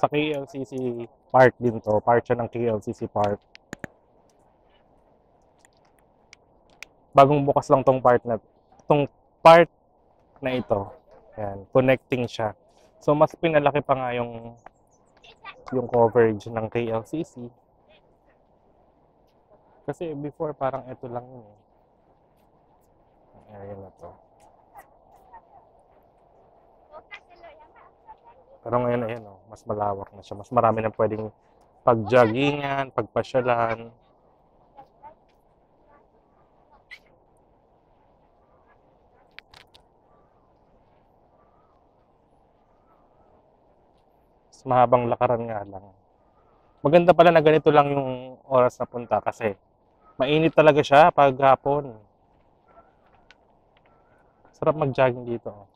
Sa KLCC Park din to. Part siya ng KLCC Park. Bagong bukas lang tong part na ito. Yan, connecting siya. So mas pinalaki pa nga yung coverage ng KLCC. Kasi before parang ito lang yun. Ang area na to. Pero ngayon ayan oh, mas malawak na siya. Mas marami na pwedeng pag-joggingan, pagpasyalan. Mas mahabang lakaran nga lang. Maganda pala na ganito lang yung oras na punta kasi mainit talaga siya pag hapon. Sarap mag-jogging dito.